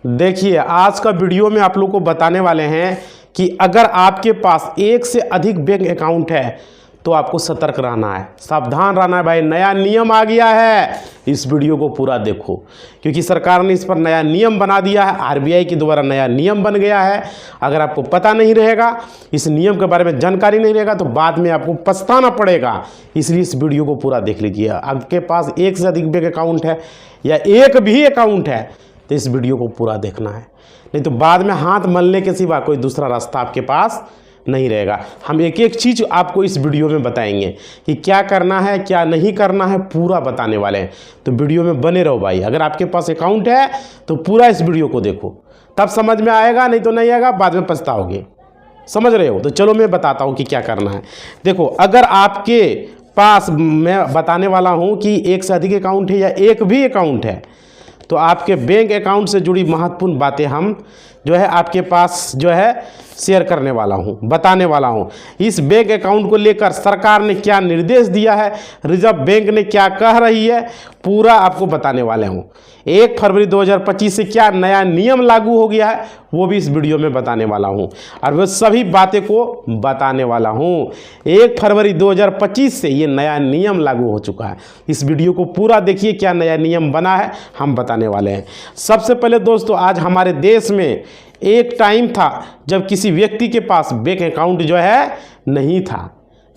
देखिए, आज का वीडियो में आप लोग को बताने वाले हैं कि अगर आपके पास एक से अधिक बैंक अकाउंट है तो आपको सतर्क रहना है, सावधान रहना है भाई। नया नियम आ गया है, इस वीडियो को पूरा देखो क्योंकि सरकार ने इस पर नया नियम बना दिया है। आरबीआई के द्वारा नया नियम बन गया है। अगर आपको पता नहीं रहेगा, इस नियम के बारे में जानकारी नहीं रहेगा तो बाद में आपको पछताना पड़ेगा। इसलिए इस वीडियो को पूरा देख लीजिए। आपके पास एक से अधिक बैंक अकाउंट है या एक भी अकाउंट है तो इस वीडियो को पूरा देखना है, नहीं तो बाद में हाथ मलने के सिवा कोई दूसरा रास्ता आपके पास नहीं रहेगा। हम एक एक चीज़ आपको इस वीडियो में बताएंगे कि क्या करना है क्या नहीं करना है, पूरा बताने वाले हैं। तो वीडियो में बने रहो भाई। अगर आपके पास अकाउंट है तो पूरा इस वीडियो को देखो, तब समझ में आएगा, नहीं तो नहीं आएगा, बाद में पछताओगे। समझ रहे हो? तो चलो मैं बताता हूँ कि क्या करना है। देखो, अगर आपके पास, मैं बताने वाला हूँ कि एक से अधिक अकाउंट है या एक भी अकाउंट है, तो आपके बैंक अकाउंट से जुड़ी महत्वपूर्ण बातें हम जो है आपके पास जो है शेयर करने वाला हूं, बताने वाला हूं। इस बैंक अकाउंट को लेकर सरकार ने क्या निर्देश दिया है, रिजर्व बैंक ने क्या कह रही है, पूरा आपको बताने वाले हूं। 1 फरवरी 2025 से क्या नया नियम लागू हो गया है वो भी इस वीडियो में बताने वाला हूं और वो सभी बातें को बताने वाला हूं। 1 फरवरी 2025 से ये नया नियम लागू हो चुका है। इस वीडियो को पूरा देखिए, क्या नया नियम बना है हम बताने वाले हैं। सबसे पहले दोस्तों, आज हमारे देश में एक टाइम था जब किसी व्यक्ति के पास बैंक अकाउंट जो है नहीं था।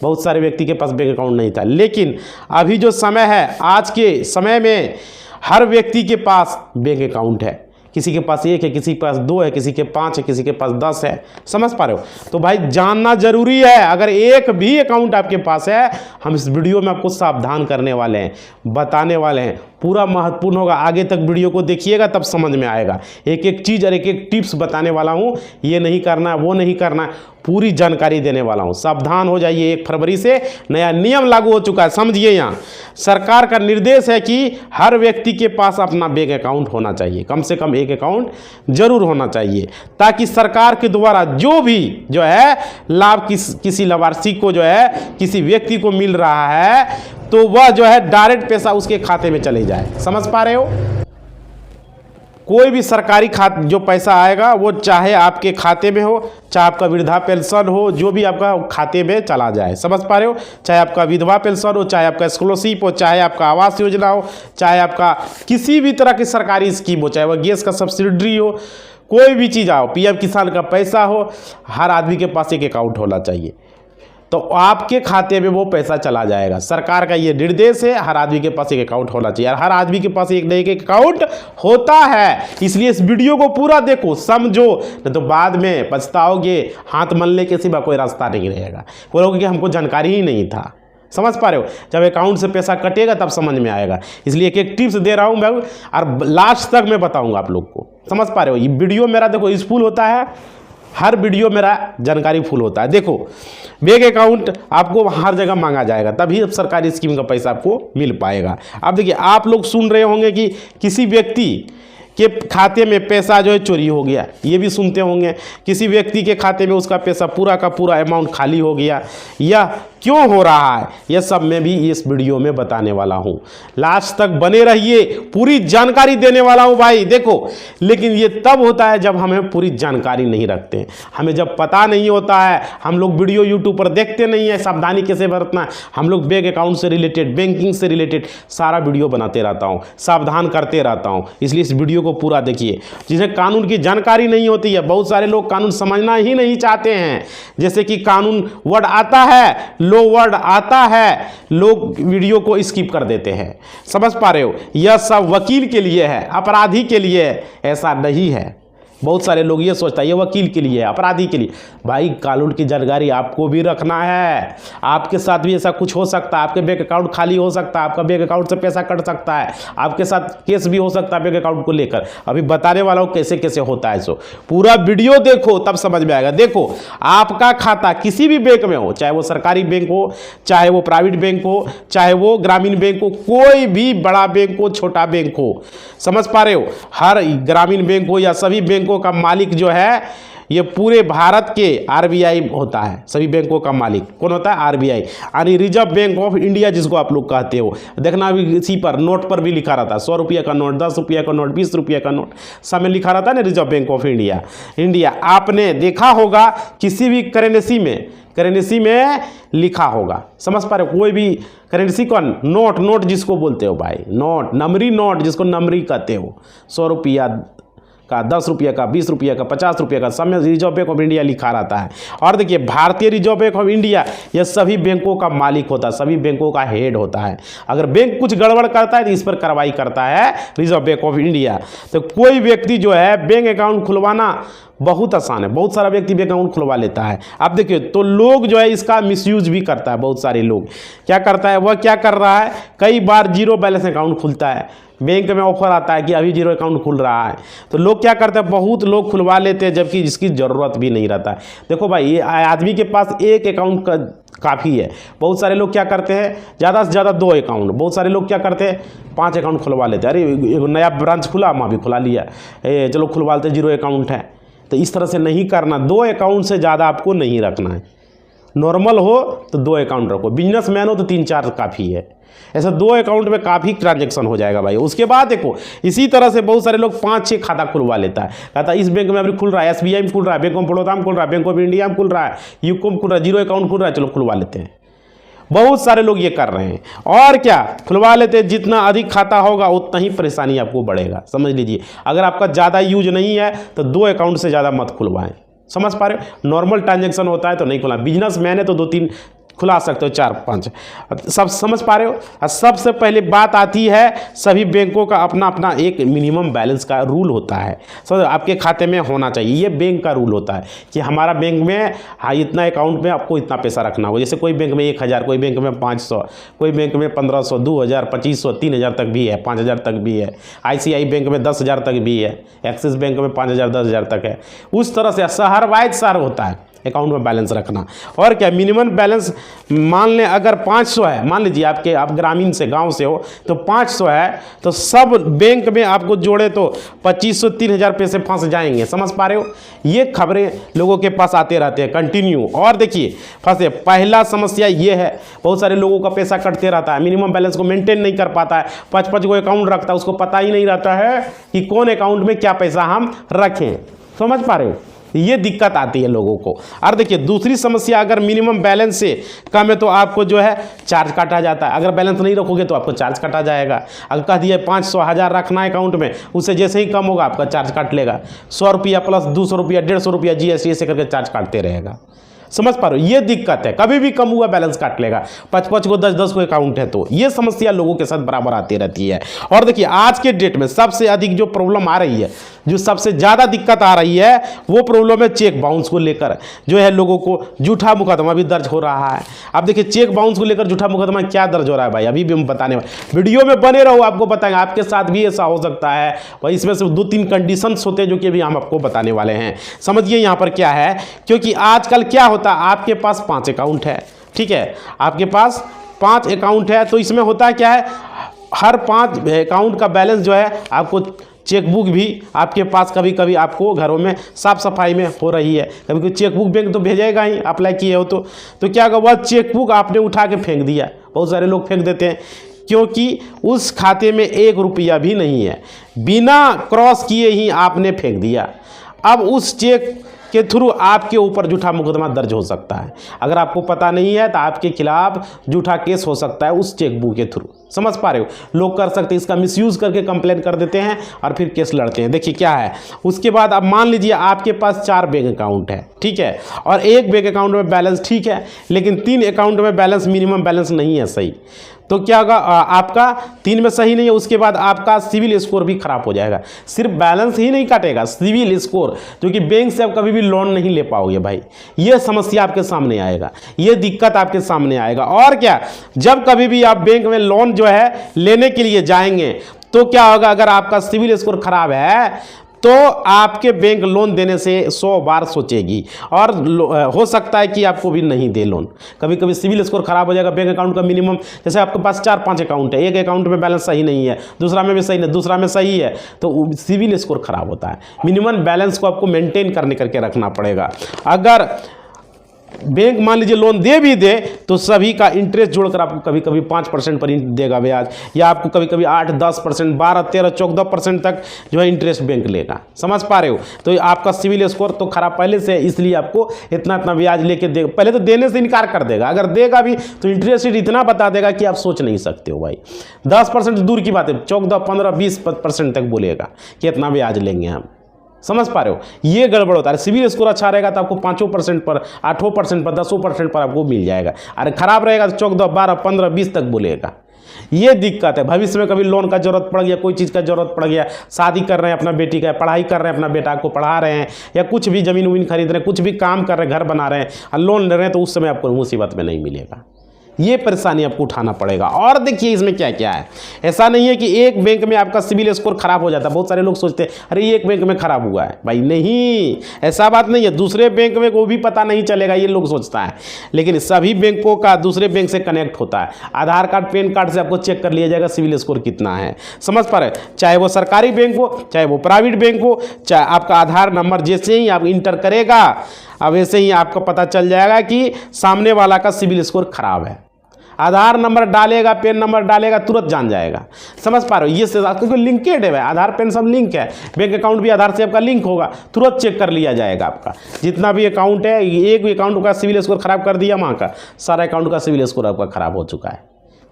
बहुत सारे व्यक्ति के पास बैंक अकाउंट नहीं था, लेकिन अभी जो समय है, आज के समय में हर व्यक्ति के पास बैंक अकाउंट है। किसी के पास 1 है, किसी के पास 2 है, किसी के 5 है, किसी के पास 10 है। समझ पा रहे हो? तो भाई जानना जरूरी है। अगर एक भी अकाउंट आपके पास है, हम इस वीडियो में आपको सावधान करने वाले हैं, बताने वाले हैं। पूरा महत्वपूर्ण होगा, आगे तक वीडियो को देखिएगा तब समझ में आएगा। एक एक चीज़ और एक एक टिप्स बताने वाला हूँ। ये नहीं करना है, वो नहीं करना है, पूरी जानकारी देने वाला हूँ। सावधान हो जाइए। 1 फरवरी से नया नियम लागू हो चुका है, समझिए। यहाँ सरकार का निर्देश है कि हर व्यक्ति के पास अपना बैंक अकाउंट होना चाहिए, कम से कम एक अकाउंट जरूर होना चाहिए, ताकि सरकार के द्वारा जो भी जो है लाभ किसी लाभार्थी को जो है किसी व्यक्ति को मिल रहा है तो वह जो है डायरेक्ट पैसा उसके खाते में चले जाए। समझ पा रहे हो? कोई भी सरकारी खाते जो पैसा आएगा वो चाहे आपके खाते में हो, चाहे आपका वृद्धा पेंशन हो, जो भी आपका खाते में चला जाए। समझ पा रहे हो? चाहे आपका विधवा पेंशन हो, चाहे आपका स्कॉलरशिप हो, चाहे आपका आवास योजना हो, चाहे आपका किसी भी तरह की सरकारी स्कीम हो, चाहे वह गैस का सब्सिडी हो, कोई भी चीज़ आओ, पीएम किसान का पैसा हो, हर आदमी के पास एक अकाउंट होना चाहिए। तो आपके खाते में वो पैसा चला जाएगा। सरकार का ये निर्देश है, हर आदमी के पास एक अकाउंट होना चाहिए और हर आदमी के पास एक न एक अकाउंट होता है। इसलिए इस वीडियो को पूरा देखो, समझो, नहीं तो बाद में पछताओगे। हाथ मलने के सिवा कोई रास्ता नहीं रहेगा। बोलोगे कि हमको जानकारी ही नहीं था। समझ पा रहे हो? जब अकाउंट से पैसा कटेगा तब समझ में आएगा। इसलिए एक एक टिप्स दे रहा हूँ मैं और लास्ट तक मैं बताऊँगा आप लोग को। समझ पा रहे हो? ये वीडियो मेरा देखो यूजफुल होता है, हर वीडियो मेरा जानकारी फुल होता है। देखो, बैंक अकाउंट आपको हर जगह मांगा जाएगा, तभी अब सरकारी स्कीम का पैसा आपको मिल पाएगा। अब देखिए, आप लोग सुन रहे होंगे कि किसी व्यक्ति के खाते में पैसा जो है चोरी हो गया, ये भी सुनते होंगे। किसी व्यक्ति के खाते में उसका पैसा पूरा का पूरा अमाउंट खाली हो गया, यह क्यों हो रहा है, यह सब मैं भी इस वीडियो में बताने वाला हूँ। लास्ट तक बने रहिए, पूरी जानकारी देने वाला हूँ भाई। देखो, लेकिन ये तब होता है जब हमें पूरी जानकारी नहीं रखते हैं, हमें जब पता नहीं होता है, हम लोग वीडियो यूट्यूब पर देखते नहीं है सावधानी कैसे बरतना है। हम लोग बैंक अकाउंट से रिलेटेड, बैंकिंग से रिलेटेड सारा वीडियो बनाते रहता हूँ, सावधान करते रहता हूँ। इसलिए इस वीडियो को पूरा देखिए। जिन्हें कानून की जानकारी नहीं होती है, बहुत सारे लोग कानून समझना ही नहीं चाहते हैं। जैसे कि कानून वर्ड आता है, लो वर्ड आता है, लोग वीडियो को स्किप कर देते हैं। समझ पा रहे हो? यह सब वकील के लिए है, अपराधी के लिए है, ऐसा नहीं है। बहुत सारे लोग ये सोचता है ये वकील के लिए है, अपराधी के लिए। भाई, कानून की जानकारी आपको भी रखना है। आपके साथ भी ऐसा कुछ हो सकता है, आपके बैंक अकाउंट खाली हो सकता है, आपका बैंक अकाउंट से पैसा कट सकता है, आपके साथ केस भी हो सकता है बैंक अकाउंट को लेकर। अभी बताने वाला हूँ कैसे कैसे होता है। सो पूरा वीडियो देखो तब समझ में आएगा। देखो, आपका खाता किसी भी बैंक में हो, चाहे वो सरकारी बैंक हो, चाहे वो प्राइवेट बैंक हो, चाहे वो ग्रामीण बैंक हो, कोई भी बड़ा बैंक हो, छोटा बैंक हो, समझ पा रहे हो? हर ग्रामीण बैंक हो या सभी बैंकों का मालिक जो है ये पूरे भारत के आरबीआई होता है, सभी बैंकों का मालिक कौन होता है? आरबीआई, यानी रिजर्व बैंक ऑफ इंडिया जिसको आप लोग कहते हो। देखना अभी इसी पर नोट पर भी लिखा रहता है, 100 रुपये का नोट, 10 रुपये का नोट, 20 रुपये का नोट, सब में लिखा रहता है ना रिजर्व बैंक ऑफ इंडिया। आपने देखा होगा किसी भी करेंसी में लिखा होगा, समझ पा रहे हो? कोई भी करेंसी का नोट जिसको बोलते हो भाई, नोट, नंबरी नोट जिसको नंबरी कहते हो, 100 रुपया का, 10 रुपये का, 20 रुपये का, 50 रुपये का, सब में रिजर्व बैंक ऑफ इंडिया लिखा रहता है। और देखिए भारतीय रिजर्व बैंक ऑफ इंडिया यह सभी बैंकों का मालिक होता है, सभी बैंकों का हेड होता है। अगर बैंक कुछ गड़बड़ करता है तो इस पर कार्रवाई करता है रिजर्व बैंक ऑफ इंडिया। तो कोई व्यक्ति जो है बैंक अकाउंट खुलवाना बहुत आसान है, बहुत सारा व्यक्ति बैंक अकाउंट खुलवा लेता है। आप देखिए तो लोग जो है इसका मिसयूज भी करता है। बहुत सारे लोग क्या करता है, वह क्या कर रहा है, कई बार जीरो बैलेंस अकाउंट खुलता है, बैंक में ऑफर आता है कि अभी जीरो अकाउंट खुल रहा है, तो लोग क्या करते हैं, बहुत लोग खुलवा लेते हैं जबकि इसकी ज़रूरत भी नहीं रहता है। देखो भाई, ये आदमी के पास एक अकाउंट का काफ़ी है। बहुत सारे लोग क्या करते हैं, ज़्यादा से ज़्यादा 2 अकाउंट, बहुत सारे लोग क्या करते हैं 5 अकाउंट खुलवा लेते हैं। अरे एक नया ब्रांच खुला, मैं भी खुला लिया, चलो खुलवा लेते, जीरो अकाउंट है। तो इस तरह से नहीं करना, 2 अकाउंट से ज़्यादा आपको नहीं रखना है। नॉर्मल हो तो 2 अकाउंट रखो, बिजनेसमैन हो तो 3-4 काफ़ी है। ऐसा 2 अकाउंट में काफ़ी ट्रांजैक्शन हो जाएगा भाई। उसके बाद देखो इसी तरह से बहुत सारे लोग 5-6 खाता खुलवा लेता है, कहता है इस बैंक में अभी खुल रहा है, एसबीआई में खुल रहा है, बैंक ऑफ बड़ौदा में खुल रहा है, बैंक ऑफ इंडिया में खुल रहा है, यूको में खुल रहा है, जीरो अकाउंट खुल रहा है, चलो खुलवा लेते हैं। बहुत सारे लोग ये कर रहे हैं और क्या खुलवा लेते हैं। जितना अधिक खाता होगा उतना ही परेशानी आपको बढ़ेगा, समझ लीजिए। अगर आपका ज़्यादा यूज नहीं है तो 2 अकाउंट से ज़्यादा मत खुलवाएं, समझ पा रहे हो? नॉर्मल ट्रांजैक्शन होता है तो नहीं खुला, बिजनेस मैन है तो 2-3 खुला सकते हो, 4-5, सब समझ पा रहे हो। और सबसे पहले बात आती है, सभी बैंकों का अपना अपना एक मिनिमम बैलेंस का रूल होता है, समझ, आपके खाते में होना चाहिए। ये बैंक का रूल होता है कि हमारा बैंक में हाँ इतना अकाउंट में आपको इतना पैसा रखना होगा। जैसे कोई बैंक में 1000, कोई बैंक में 500, कोई बैंक में 1500, 2000, 2500, 3000 तक भी है, 5000 तक भी है, ICICI बैंक में 10,000 तक भी है, एक्सिस बैंक में 5000, 10,000 तक है। उस तरह से शहर वाइज शहर होता है अकाउंट में बैलेंस रखना। और क्या मिनिमम बैलेंस मान लें अगर 500 है, मान लीजिए आप ग्रामीण से गांव से हो तो 500 है, तो सब बैंक में आपको जोड़े तो 2500 3000 पैसे फंस जाएंगे, समझ पा रहे हो? ये खबरें लोगों के पास आते रहते हैं कंटिन्यू। और देखिए फंसे, पहला समस्या ये है, बहुत सारे लोगों का पैसा कटते रहता है, मिनिमम बैलेंस को मेंटेन नहीं कर पाता है, 5-5 को अकाउंट रखता है, उसको पता ही नहीं रहता है कि कौन अकाउंट में क्या पैसा हम रखें, समझ पा रहे हो? ये दिक्कत आती है लोगों को। और देखिए दूसरी समस्या, अगर मिनिमम बैलेंस से कम है तो आपको जो है चार्ज काटा जाता है। अगर बैलेंस नहीं रखोगे तो आपको चार्ज काटा जाएगा। अगर कह दिए 500 1000 रखना है अकाउंट में, उससे जैसे ही कम होगा आपका चार्ज काट लेगा, 100 रुपया प्लस 200 रुपया 150 रुपया GST ऐसे करके चार्ज काटते रहेगा, समझ पा रहे हो? ये दिक्कत है, कभी भी कम हुआ बैलेंस काट लेगा। 5-5 को 10-10 को अकाउंट है तो ये समस्या लोगों के साथ बराबर आती रहती है। और देखिए आज के डेट में सबसे अधिक जो प्रॉब्लम आ रही है, जो सबसे ज़्यादा दिक्कत आ रही है, वो प्रॉब्लम है चेक बाउंस को लेकर। जो है लोगों को झूठा मुकदमा भी दर्ज हो रहा है। अब देखिए चेक बाउंस को लेकर झूठा मुकदमा क्या दर्ज हो रहा है भाई, अभी भी हम बताने वाले, वीडियो में बने रहो, आपको बताएंगे। आपके साथ भी ऐसा हो सकता है भाई, इसमें से 2-3 कंडीशंस होते हैं जो कि अभी हम आपको बताने वाले हैं। समझिए यहाँ पर क्या है, क्योंकि आजकल क्या होता है, आपके पास 5 अकाउंट है, ठीक है, आपके पास 5 अकाउंट है, तो इसमें होता है क्या है, हर 5 अकाउंट का बैलेंस जो है आपको चेकबुक भी आपके पास कभी कभी आपको घरों में साफ सफाई में हो रही है, कभी कभी चेकबुक बैंक तो भेजेगा ही, अप्लाई किए हो तो क्या होगा, वह चेकबुक आपने उठा के फेंक दिया। बहुत सारे लोग फेंक देते हैं क्योंकि उस खाते में 1 रुपया भी नहीं है, बिना क्रॉस किए ही आपने फेंक दिया। अब उस चेक के थ्रू आपके ऊपर झूठा मुकदमा दर्ज हो सकता है। अगर आपको पता नहीं है तो आपके खिलाफ झूठा केस हो सकता है उस चेकबुक के थ्रू, समझ पा रहे हो? लोग कर सकते हैं, इसका मिसयूज़ करके कंप्लेन कर देते हैं और फिर केस लड़ते हैं। देखिए क्या है, उसके बाद अब मान लीजिए आपके पास 4 बैंक अकाउंट है, ठीक है, और एक बैंक अकाउंट में बैलेंस ठीक है, लेकिन 3 अकाउंट में बैलेंस मिनिमम बैलेंस नहीं है सही, तो क्या होगा, आपका 3 में सही नहीं है, उसके बाद आपका सिविल स्कोर भी खराब हो जाएगा। सिर्फ बैलेंस ही नहीं काटेगा, सिविल स्कोर, जो कि बैंक से आप कभी भी लोन नहीं ले पाओगे भाई। ये समस्या आपके सामने आएगा, ये दिक्कत आपके सामने आएगा। और क्या, जब कभी भी आप बैंक में लोन जो है लेने के लिए जाएंगे तो क्या होगा, अगर आपका सिविल स्कोर खराब है तो आपके बैंक लोन देने से 100 बार सोचेगी, और हो सकता है कि आपको भी नहीं दे लोन। कभी कभी सिविल स्कोर खराब हो जाएगा। बैंक अकाउंट का मिनिमम, जैसे आपके पास 4-5 अकाउंट है, एक अकाउंट में बैलेंस सही नहीं है, दूसरा में भी सही नहीं, दूसरा में सही है, तो सिविल स्कोर खराब होता है। मिनिमम बैलेंस को आपको मेंटेन करके रखना पड़ेगा। अगर बैंक मान लीजिए लोन दे भी दे तो सभी का इंटरेस्ट जोड़कर आपको कभी कभी 5% पर देगा ब्याज, या आपको कभी कभी 8-10%, 12-13-14% तक जो है इंटरेस्ट बैंक लेगा। समझ पा रहे हो? तो आपका सिविल स्कोर तो खराब पहले से है, इसलिए आपको इतना ब्याज लेके दे, पहले तो देने से इनकार कर देगा। अगर देगा भी तो इंटरेस्ट रेट इतना बता देगा कि आप सोच नहीं सकते हो भाई। 10% दूर की बात है, 14, 15, 20% तक बोलेगा कि इतना ब्याज लेंगे हम। समझ पा रहे हो? ये गड़बड़ होता है। सिविल स्कोर अच्छा रहेगा तो आपको 5% पर, 8% पर, 10% पर आपको मिल जाएगा। अरे खराब रहेगा तो 14, 12, 15, 20 तक बोलेगा। ये दिक्कत है। भविष्य में कभी लोन का जरूरत पड़ गया, कोई चीज़ का जरूरत पड़ गया, शादी कर रहे हैं अपना बेटी का, पढ़ाई कर रहे हैं अपना बेटा को पढ़ा रहे हैं, या कुछ भी ज़मीन वमीन खरीद रहे हैं, कुछ भी काम कर रहे हैं, घर बना रहे हैं और लोन ले रहे हैं, तो उस समय आपको मुसीबत में नहीं मिलेगा। ये परेशानी आपको उठाना पड़ेगा। और देखिए इसमें क्या क्या है। ऐसा नहीं है कि एक बैंक में आपका सिविल स्कोर खराब हो जाता है। बहुत सारे लोग सोचते हैं अरे एक बैंक में खराब हुआ है, भाई नहीं, ऐसा बात नहीं है। दूसरे बैंक में वो भी पता नहीं चलेगा, ये लोग सोचता है। लेकिन सभी बैंकों का दूसरे बैंक से कनेक्ट होता है। आधार कार्ड, पैन कार्ड से आपको चेक कर लिया जाएगा सिविल स्कोर कितना है। समझ पा रहे? चाहे वो सरकारी बैंक हो, चाहे वो प्राइवेट बैंक हो, चाहे आपका आधार नंबर जैसे ही आप इंटर करेगा, अब वैसे ही आपको पता चल जाएगा कि सामने वाला का सिविल स्कोर खराब है। आधार नंबर डालेगा, पेन नंबर डालेगा, तुरंत जान जाएगा। समझ पा रहे हो? ये क्योंकि लिंकेड है, आधार पेन सब लिंक है। बैंक अकाउंट भी आधार से आपका लिंक होगा, तुरंत चेक कर लिया जाएगा आपका जितना भी अकाउंट है। एक भी अकाउंट का सिविल स्कोर खराब कर दिया, वहाँ का सारा अकाउंट का सिविल स्कोर आपका खराब हो चुका है।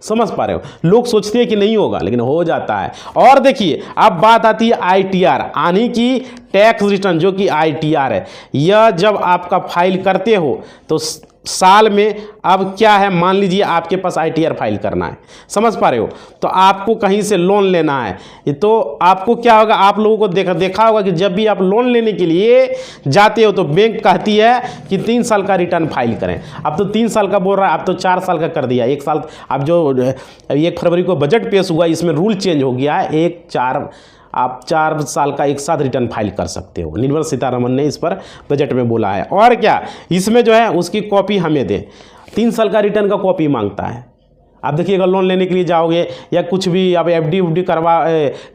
समझ पा रहे हो? लोग सोचते हैं कि नहीं होगा, लेकिन हो जाता है। और देखिए अब बात आती है ITR, यानी कि टैक्स रिटर्न, जो कि ITR है। यह जब आपका फाइल करते हो तो साल में अब क्या है, मान लीजिए आपके पास ITR फाइल करना है। समझ पा रहे हो? तो आपको कहीं से लोन लेना है, तो आपको क्या होगा, आप लोगों को देखा होगा कि जब भी आप लोन लेने के लिए जाते हो तो बैंक कहती है कि 3 साल का रिटर्न फाइल करें। अब तो 3 साल का बोल रहा है, अब तो 4 साल का कर दिया। 1 साल, अब जो 1 फरवरी को बजट पेश हुआ, इसमें रूल चेंज हो गया है। आप 4 साल का एक साथ रिटर्न फाइल कर सकते हो। निर्मला सीतारमण ने इस पर बजट में बोला है। और क्या, इसमें जो है उसकी कॉपी हमें दें। 3 साल का रिटर्न का कॉपी मांगता है। आप देखिएगा लोन लेने के लिए जाओगे, या कुछ भी आप FD करवा,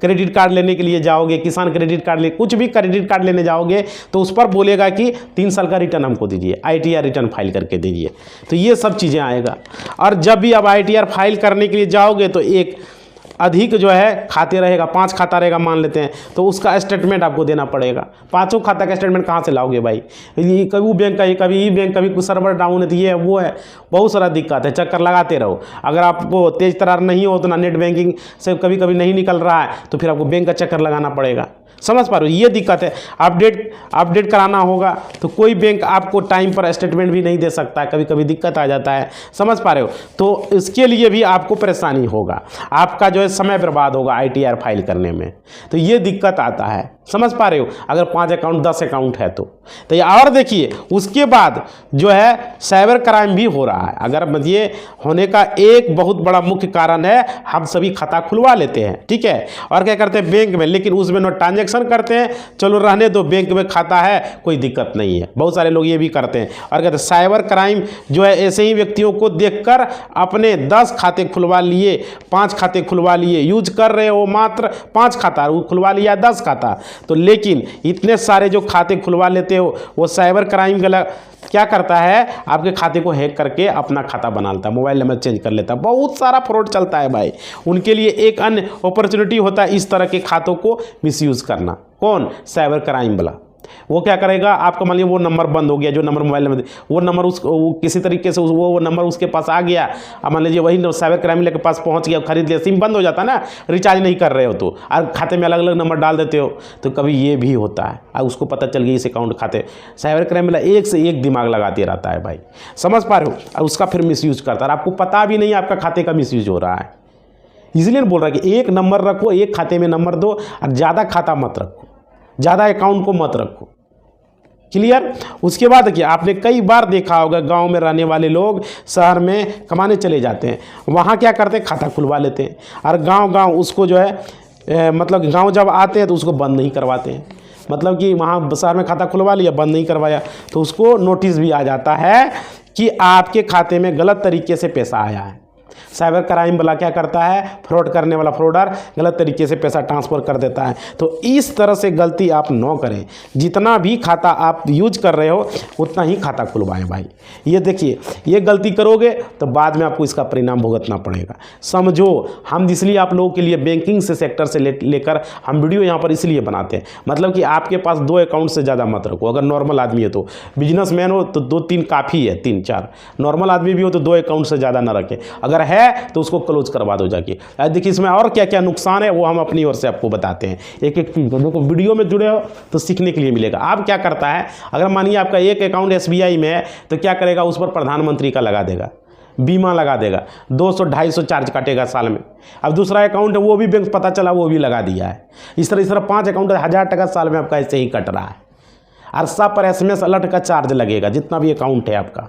क्रेडिट कार्ड लेने के लिए जाओगे, किसान क्रेडिट कार्ड ले, कुछ भी क्रेडिट कार्ड लेने जाओगे तो उस पर बोलेगा कि 3 साल का रिटर्न हमको दीजिए, ITR रिटर्न फाइल करके दीजिए। तो ये सब चीज़ें आएगा। और जब भी आप ITR फाइल करने के लिए जाओगे तो एक अधिक जो है खाते रहेगा, 5 खाता रहेगा मान लेते हैं, तो उसका स्टेटमेंट आपको देना पड़ेगा। 5 खाता का स्टेटमेंट कहाँ से लाओगे भाई? ये कभी वो बैंक का, ये कभी ई बैंक, कभी कुछ सर्वर डाउन है, तो ये वो है, बहुत सारा दिक्कत है। चक्कर लगाते रहो। अगर आपको तेज तरार नहीं हो तो ना, नेट बैंकिंग से कभी कभी नहीं निकल रहा है, तो फिर आपको बैंक का चक्कर लगाना पड़ेगा। समझ पा रहे हो? ये दिक्कत है। अपडेट कराना होगा तो कोई बैंक आपको टाइम पर स्टेटमेंट भी नहीं दे सकता है, कभी कभी दिक्कत आ जाता है। समझ पा रहे हो? तो इसके लिए भी आपको परेशानी होगा, आपका जो है समय बर्बाद होगा ITR फाइल करने में। तो ये दिक्कत आता है। समझ पा रहे हो? अगर 5 अकाउंट 10 अकाउंट है तो ये। और देखिए उसके बाद जो है साइबर क्राइम भी हो रहा है। अगर ये होने का एक बहुत बड़ा मुख्य कारण है, हम सभी खाता खुलवा लेते हैं, ठीक है, और क्या करते हैं बैंक में, लेकिन उसमें नो ट्रांजेक्शन करते हैं। चलो रहने दो, बैंक में खाता है, कोई दिक्कत नहीं है। बहुत सारे लोग ये भी करते हैं। और कहते हैं साइबर क्राइम जो है ऐसे ही व्यक्तियों को देखकर अपने 10 खाते खुलवा लिए, 5 खाते खुलवा लिए, यूज कर रहे हो मात्र 5 खाता, खुलवा लिया 10 खाता। तो लेकिन इतने सारे जो खाते खुलवा लेते हो, वो साइबर क्राइम क्या करता है, आपके खाते को हैक करके अपना खाता बना लेता है, मोबाइल नंबर चेंज कर लेता है। बहुत सारा फ्रॉड चलता है भाई। उनके लिए एक अन्य अपॉर्चुनिटी होता है इस तरह के खातों को मिसयूज़ करना। कौन? साइबर क्राइम वाला। वो क्या करेगा, आपका मान लीजिए वो नंबर बंद हो गया, जो नंबर मोबाइल नंबर, वो नंबर वो किसी तरीके से वो नंबर उसके पास आ गया। अब मान लीजिए वही साइबर क्राइम के पास पहुंच गया, खरीद लिया, सिम बंद हो जाता है ना, रिचार्ज नहीं कर रहे हो तो, और खाते में अलग अलग नंबर डाल देते हो, तो कभी ये भी होता है। और उसको पता चल गया इस अकाउंट खाते, साइबर क्राइम वाला एक से एक दिमाग लगाते रहता है भाई। समझ पा रहे हो? और उसका फिर मिसयूज करता है, आपको पता भी नहीं आपका खाते का मिसयूज हो रहा है। इसलिए बोल रहा है कि एक नंबर रखो, एक खाते में नंबर दो, और ज़्यादा खाता मत रखो, ज़्यादा अकाउंट को मत रखो। क्लियर? उसके बाद देखिए, आपने कई बार देखा होगा गांव में रहने वाले लोग शहर में कमाने चले जाते हैं, वहाँ क्या करते हैं, खाता खुलवा लेते हैं, और गांव उसको जो है मतलब गांव जब आते हैं तो उसको बंद नहीं करवाते हैं। मतलब कि वहाँ शहर में खाता खुलवा लिया, बंद नहीं करवाया, तो उसको नोटिस भी आ जाता है कि आपके खाते में गलत तरीके से पैसा आया है। साइबर क्राइम वाला क्या करता है, फ्रॉड करने वाला फ्रॉडर गलत तरीके से पैसा ट्रांसफ़र कर देता है। तो इस तरह से गलती आप न करें। जितना भी खाता आप यूज कर रहे हो उतना ही खाता खुलवाएं भाई। ये देखिए, ये गलती करोगे तो बाद में आपको इसका परिणाम भुगतना पड़ेगा। समझो, हम इसलिए आप लोगों के लिए बैंकिंग से सेक्टर से लेकर हम वीडियो यहाँ पर इसलिए बनाते हैं, मतलब कि आपके पास 2 अकाउंट से ज़्यादा मत रखो। अगर नॉर्मल आदमी है तो, बिजनेसमैन हो तो 2-3 काफ़ी है, 3-4। नॉर्मल आदमी भी हो तो 2 अकाउंट से ज़्यादा ना रखें। अगर है तो उसको क्लोज करवा दो जाके। देखिए इसमें और क्या क्या नुकसान है वो हम अपनी ओर से आपको बताते हैं, एक एक चीज़। देखो वीडियो में जुड़े हो तो सीखने के लिए मिलेगा। आप क्या करता है, अगर मानिए आपका एक अकाउंट SBI में है तो क्या करेगा, उस पर प्रधानमंत्री का लगा देगा, बीमा लगा देगा, 200-250 चार्ज काटेगा साल में। अब दूसरा अकाउंट है वो भी बैंक पता चला वो भी लगा दिया है। इस तरह 5 अकाउंट 1000 टका साल में आपका ऐसे ही कट रहा है। और सब पर SMS अलर्ट का चार्ज लगेगा, जितना भी अकाउंट है आपका।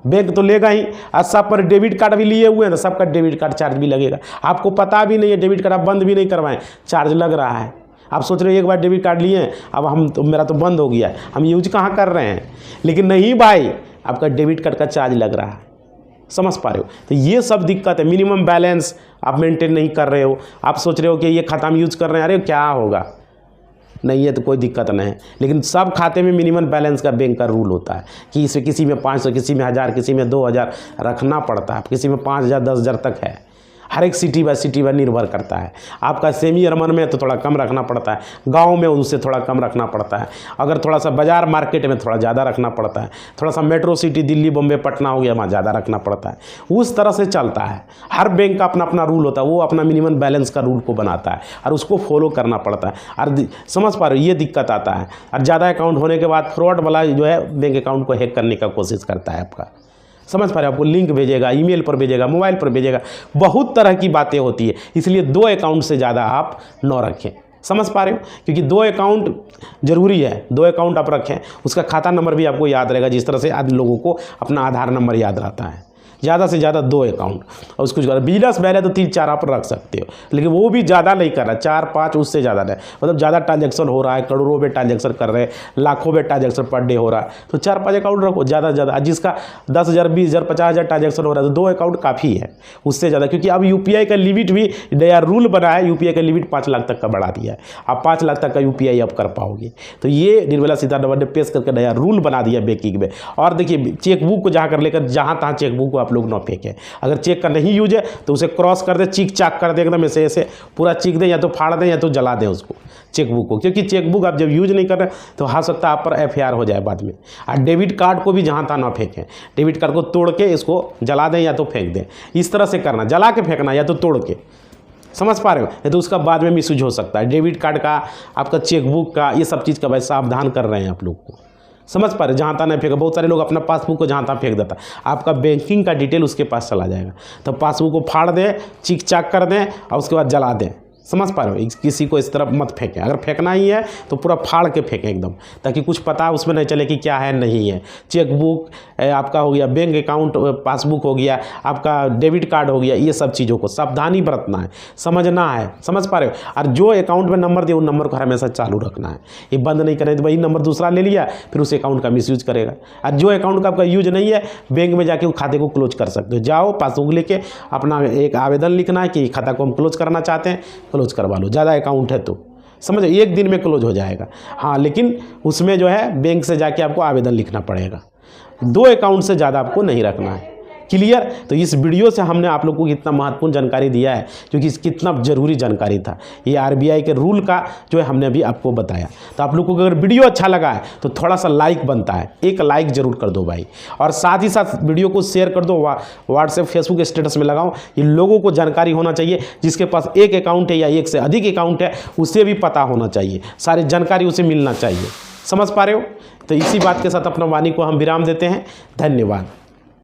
बैंक तो लेगा ही, और सब पर डेबिट कार्ड भी लिए हुए हैं तो सबका डेबिट कार्ड चार्ज भी लगेगा। आपको पता भी नहीं है, डेबिट कार्ड आप बंद भी नहीं करवाएं, चार्ज लग रहा है। आप सोच रहे हो एक बार डेबिट कार्ड लिए हैं, अब हम तो मेरा तो बंद हो गया, हम यूज कहाँ कर रहे हैं। लेकिन नहीं भाई, आपका डेबिट कार्ड का चार्ज लग रहा है। समझ पा रहे हो? तो ये सब दिक्कत है। मिनिमम बैलेंस आप मेंटेन नहीं कर रहे हो। आप सोच रहे हो कि ये खाता हम यूज कर रहे हैं, अरे क्या होगा, नहीं है तो कोई दिक्कत नहीं है। लेकिन सब खाते में मिनिमम बैलेंस का बैंक का रूल होता है कि इसमें किसी में 500, किसी में 1000, किसी में 2000 रखना पड़ता है, किसी में 5000, 10,000 तक है। हर एक सिटी पर निर्भर करता है। आपका सेमी अर्बन में तो थोड़ा कम रखना पड़ता है, गांव में उससे थोड़ा कम रखना पड़ता है, अगर थोड़ा सा बाजार मार्केट में थोड़ा ज़्यादा रखना पड़ता है, थोड़ा सा मेट्रो सिटी दिल्ली बम्बे पटना हो गया वहाँ ज़्यादा रखना पड़ता है। उस तरह से चलता है। हर बैंक का अपना अपना रूल होता है, वो अपना मिनिमम बैलेंस का रूल को बनाता है और उसको फॉलो करना पड़ता है। और समझ पा रहे हो, ये दिक्कत आता है। और ज़्यादा अकाउंट होने के बाद फ्रॉड वाला जो है बैंक अकाउंट को हैक करने का कोशिश करता है आपका। समझ पा रहे हो, आपको लिंक भेजेगा, ईमेल पर भेजेगा, मोबाइल पर भेजेगा, बहुत तरह की बातें होती है। इसलिए 2 अकाउंट से ज़्यादा आप न रखें। समझ पा रहे हो, क्योंकि 2 अकाउंट जरूरी है। 2 अकाउंट आप रखें, उसका खाता नंबर भी आपको याद रहेगा, जिस तरह से आदि लोगों को अपना आधार नंबर याद रहता है। ज़्यादा से ज़्यादा 2 अकाउंट। और उसको बिजनेस मैन है तो 3-4 आप रख सकते हो, लेकिन वो भी ज़्यादा नहीं कर रहा, 4-5 उससे ज़्यादा नहीं। मतलब ज़्यादा ट्रांजेक्शन हो रहा है, करोड़ों में ट्रांजेक्शन कर रहे हैं, लाखों में ट्रांजेक्शन पर डे हो रहा है, तो 4-5 अकाउंट रखो ज़्यादा से ज़्यादा। जिसका 10,000, 20,000, 50,000 ट्रांजेक्शन हो रहा है तो 2 अकाउंट काफ़ी है, उससे ज़्यादा। क्योंकि अब UPI का लिमिट भी नया रूल बना है, UPI का लिमिट 5 लाख तक का बढ़ा दिया है। आप 5 लाख तक का UPI आप कर पाओगे। तो ये निर्मला सीतारमण ने पेश करके नया रूल बना दिया बैंकिंग में। और देखिए, चेकबुक को जहाँ कर लेकर जहाँ तहाँ चेकबुक को आप लोग न फेंकें। अगर चेक का नहीं यूज है तो उसे क्रॉस कर दे, चीक चाक कर दे, एकदम ऐसे पूरा चीक दे, या तो फाड़ दे या तो जला दे उसको, चेकबुक को। क्योंकि चेकबुक आप जब यूज नहीं कर रहे तो हो सकता है आप पर FIR हो जाए बाद में। और डेबिट कार्ड को भी जहाँ तहाँ ना फेंकें, डेबिट कार्ड को तोड़ के इसको जला दें या तो फेंक दें। इस तरह से करना, जला के फेंकना या तो तोड़ के। समझ पा रहे हो, ये तो उसका बाद में मिसयूज हो सकता है। डेबिट कार्ड का, आपका चेकबुक का, ये सब चीज़ का भाई सावधान कर रहे हैं आप लोग को। समझ पा रहे, जहाँ तहाँ नहीं फेंका। बहुत सारे लोग अपना पासबुक को जहाँ तहाँ फेंक देता, आपका बैंकिंग का डिटेल उसके पास चला जाएगा। तो पासबुक को फाड़ दें, चिक चाक कर दें और उसके बाद जला दें। समझ पा रहे हो, किसी को इस तरफ मत फेंकें। अगर फेंकना ही है तो पूरा फाड़ के फेंकें एकदम, ताकि कुछ पता उसमें नहीं चले कि क्या है नहीं है। चेकबुक आपका हो गया, बैंक अकाउंट पासबुक हो गया, आपका डेबिट कार्ड हो गया, ये सब चीज़ों को सावधानी बरतना है, समझना है। समझ पा रहे हो। और जो अकाउंट में नंबर दिया उन नंबर को हमेशा चालू रखना है, ये बंद नहीं करें तो वही नंबर दूसरा ले लिया, फिर उस अकाउंट का मिसयूज करेगा। और जो अकाउंट का आपका यूज नहीं है, बैंक में जाके वो खाते को क्लोज कर सकते हो। जाओ पासबुक लेके अपना एक आवेदन लिखना है कि खाता को हम क्लोज करना चाहते हैं, क्लोज करवा लो। ज़्यादा अकाउंट है तो समझो 1 दिन में क्लोज हो जाएगा। हाँ, लेकिन उसमें जो है बैंक से जाके आपको आवेदन लिखना पड़ेगा। 2 अकाउंट से ज़्यादा आपको नहीं रखना है। क्लियर। तो इस वीडियो से हमने आप लोगों को इतना महत्वपूर्ण जानकारी दिया है, क्योंकि कितना ज़रूरी जानकारी था। ये RBI के रूल का जो है हमने अभी आपको बताया। तो आप लोगों को अगर वीडियो अच्छा लगा है तो थोड़ा सा लाइक बनता है, एक लाइक ज़रूर कर दो भाई। और साथ ही साथ वीडियो को शेयर कर दो, व्हाट्सएप फेसबुक स्टेटस में लगाओ। ये लोगों को जानकारी होना चाहिए, जिसके पास 1 अकाउंट है या 1 से अधिक अकाउंट है उसे भी पता होना चाहिए, सारी जानकारी उसे मिलना चाहिए। समझ पा रहे हो। तो इसी बात के साथ अपना वाणी को हम विराम देते हैं। धन्यवाद।